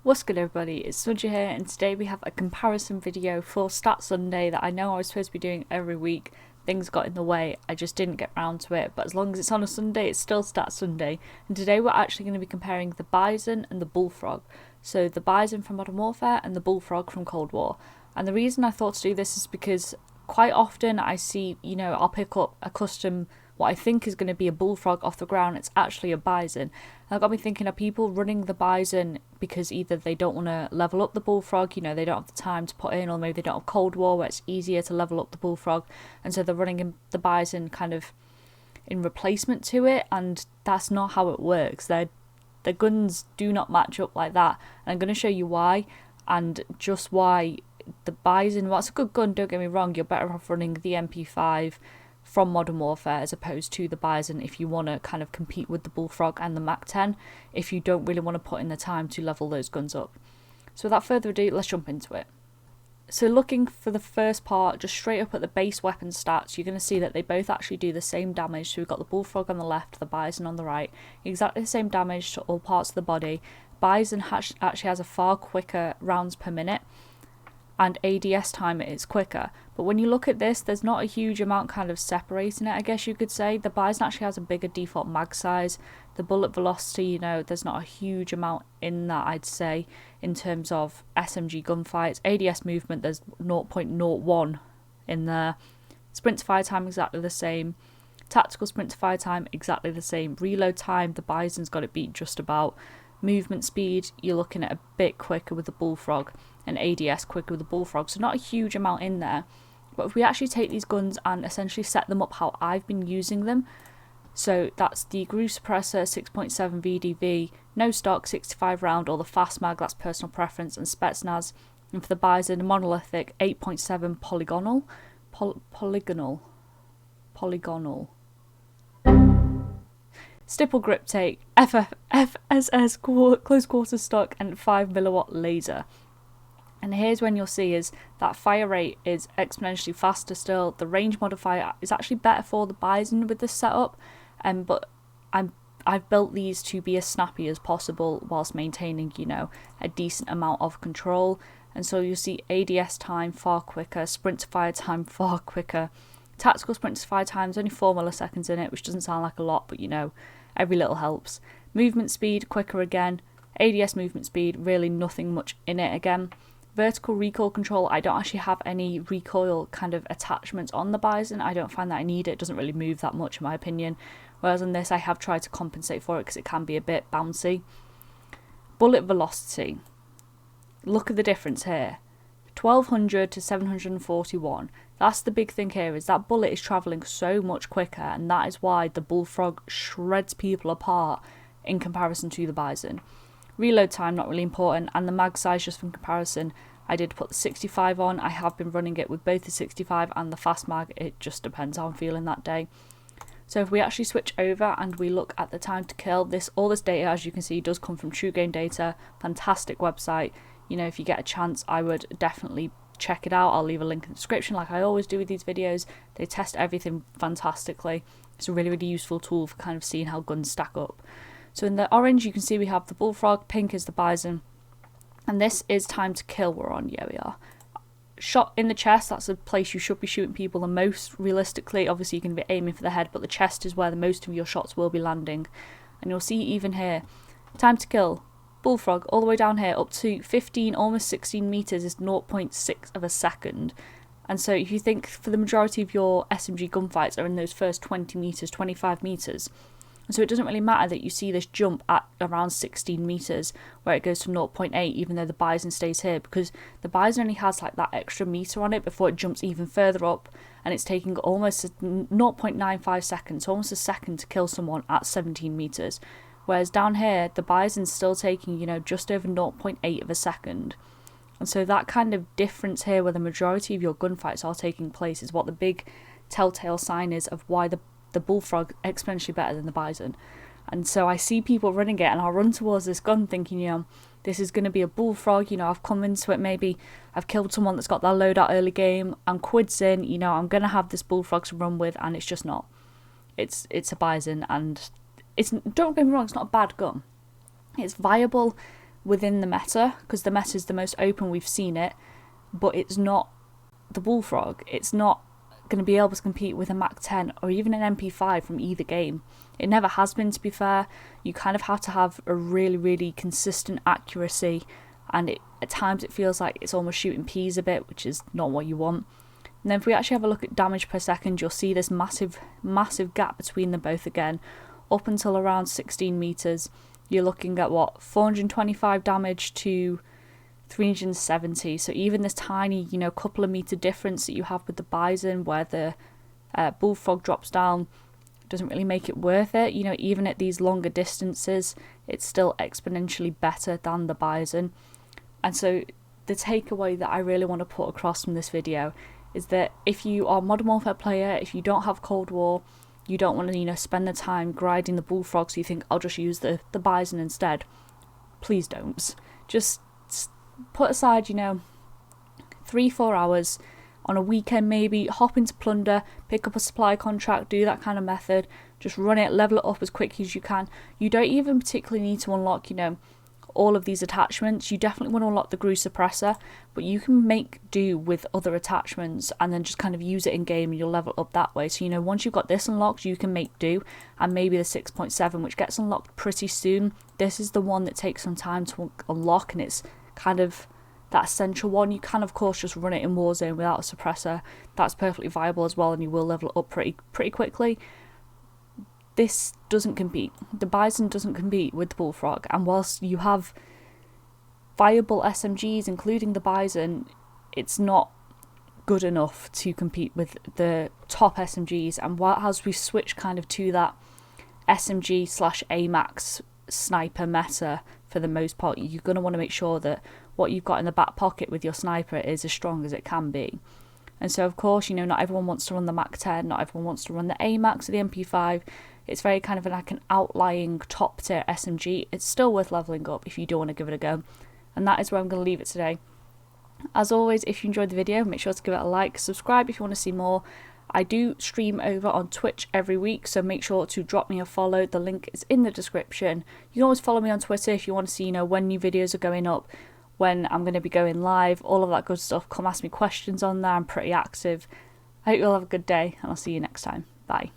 What's good everybody, it's Sunja here, and today we have a comparison video for Stat Sunday that I know I was supposed to be doing every week. Things got in the way, I just didn't get round to it, but as long as it's on a Sunday, it's still Stat Sunday. And today we're actually going to be comparing the BIZON and the BULLFROG. So the BIZON from Modern Warfare and the BULLFROG from Cold War. And the reason I thought to do this is because quite often I see, I'll pick up a custom, what I think is going to be a BULLFROG off the ground, it's actually a BIZON. And that got me thinking, are people running the BIZON because either they don't want to level up the BULLFROG, they don't have the time to put in, or maybe they don't have Cold War where it's easier to level up the BULLFROG, and so they're running the BIZON kind of in replacement to it, and that's not how it works. The guns do not match up like that, and I'm going to show you why, and just why the BIZON, well, it's a good gun, don't get me wrong, you're better off running the MP5 from Modern Warfare as opposed to the BIZON if you want to kind of compete with the BULLFROG and the MAC-10 if you don't really want to put in the time to level those guns up. So without further ado, let's jump into it. So looking for the first part, just straight up at the base weapon stats, you're going to see that they both actually do the same damage. So we've got the BULLFROG on the left, the BIZON on the right, exactly the same damage to all parts of the body. BIZON actually has a far quicker rounds per minute, and ADS time is quicker. But when you look at this, there's not a huge amount kind of separating it, I guess you could say. The BIZON actually has a bigger default mag size. The bullet velocity, there's not a huge amount in that, I'd say, in terms of SMG gunfights. ADS movement, there's 0.01 in there. Sprint to fire time, exactly the same. Tactical sprint to fire time, exactly the same. Reload time, the BIZON's got it beat just about. Movement speed, you're looking at a bit quicker with the BULLFROG, and ADS quicker with the BULLFROG, so not a huge amount in there. But if we actually take these guns and essentially set them up how I've been using them, so that's the groove suppressor 6.7 VDV, no stock 65 round, or the fast mag, that's personal preference, and Spetsnaz. And for the BIZON, monolithic 8.7 polygonal. Stipple grip take, FSS close quarter stock, and 5mW laser. And here's when you'll see is that fire rate is exponentially faster still. The range modifier is actually better for the BIZON with this setup, but I've built these to be as snappy as possible whilst maintaining, a decent amount of control. And so you'll see ADS time far quicker, sprint to fire time far quicker. Tactical sprint to fire time is only 4 milliseconds in it, which doesn't sound like a lot, but every little helps. Movement speed quicker again. ADS movement speed, really nothing much in it again. Vertical recoil control, I don't actually have any recoil kind of attachments on the BIZON. I don't find that I need it. It doesn't really move that much in my opinion. Whereas on this I have tried to compensate for it because it can be a bit bouncy. Bullet velocity. Look at the difference here. 1200 to 741. That's the big thing here, is that bullet is travelling so much quicker, and that is why the BULLFROG shreds people apart in comparison to the BIZON. Reload time, not really important, and the mag size, just from comparison, I did put the 65 on. I have been running it with both the 65 and the fast mag. It just depends how I'm feeling that day. So if we actually switch over and we look at the time to kill, all this data, as you can see, does come from True Game Data. Fantastic website. If you get a chance, I would definitely check it out. I'll leave a link in the description like I always do with these videos. They test everything fantastically. It's a really, really useful tool for kind of seeing how guns stack up. So in the orange, you can see we have the BULLFROG, pink is the BIZON, and this is time to kill we're on. Yeah, we are. Shot in the chest, that's the place you should be shooting people the most realistically. Obviously you can be aiming for the head, but the chest is where the most of your shots will be landing. And you'll see even here, time to kill, BULLFROG, all the way down here up to 15, almost 16 meters is 0.6 of a second. And so if you think for the majority of your SMG gunfights are in those first 20 meters, 25 meters, and so it doesn't really matter that you see this jump at around 16 meters where it goes to 0.8, even though the BIZON stays here, because the BIZON only has like that extra meter on it before it jumps even further up, and it's taking almost 0.95 seconds, almost a second to kill someone at 17 meters. Whereas down here, the BIZON's still taking, just over 0.8 of a second. And so that kind of difference here, where the majority of your gunfights are taking place, is what the big telltale sign is of why the BULLFROG exponentially better than the BIZON. And so I see people running it, and I'll run towards this gun thinking, this is going to be a BULLFROG, I've come into it, maybe I've killed someone that's got that loadout early game, I'm quids in, I'm going to have this BULLFROG to run with, and it's just not. It's a BIZON, and don't get me wrong, it's not a bad gun. It's viable, within the meta, because the meta is the most open we've seen it, but it's not the Bullfrog. It's not going to be able to compete with a Mac 10 or even an MP5 from either game. It never has been, to be fair. You kind of have to have a really, really consistent accuracy, and at times it feels like it's almost shooting peas a bit, which is not what you want. And then if we actually have a look at damage per second, you'll see this massive gap between them both again. Up until around 16 meters, you're looking at 425 damage to 370. So even this tiny, couple of meter difference that you have with the BIZON, where the Bullfrog drops down, doesn't really make it worth it. Even at these longer distances, it's still exponentially better than the BIZON. And so the takeaway that I really want to put across from this video is that if you are a Modern Warfare player, if you don't have Cold War, you don't want to, spend the time grinding the Bullfrog, so you think, I'll just use the BIZON instead. Please don't. Just put aside, 3-4 hours on a weekend, maybe hop into Plunder, pick up a supply contract, do that kind of method. Just run it, level it up as quickly as you can. You don't even particularly need to unlock, all of these attachments. You definitely want to unlock the Grew Suppressor, but you can make do with other attachments and then just kind of use it in game, and you'll level up that way. So once you've got this unlocked, you can make do. And maybe the 6.7, which gets unlocked pretty soon, this is the one that takes some time to unlock, and it's kind of that essential one. You can of course just run it in Warzone without a suppressor. That's perfectly viable as well, and you will level it up pretty quickly. This doesn't compete. The BIZON doesn't compete with the Bullfrog, and whilst you have viable SMGs, including the BIZON, it's not good enough to compete with the top SMGs. And as we switch kind of to that SMG/AMAX sniper meta for the most part, you're going to want to make sure that what you've got in the back pocket with your sniper is as strong as it can be. And so of course, not everyone wants to run the Mac 10, not everyone wants to run the AMAX or the MP5. It's very kind of like an outlying top tier SMG. It's still worth leveling up if you do want to give it a go. And that is where I'm going to leave it today. As always, if you enjoyed the video, make sure to give it a like, subscribe if you want to see more. I do stream over on Twitch every week, so make sure to drop me a follow. The link is in the description. You can always follow me on Twitter if you want to see, when new videos are going up, when I'm going to be going live, all of that good stuff. Come ask me questions on there. I'm pretty active. I hope you'll have a good day, and I'll see you next time. Bye.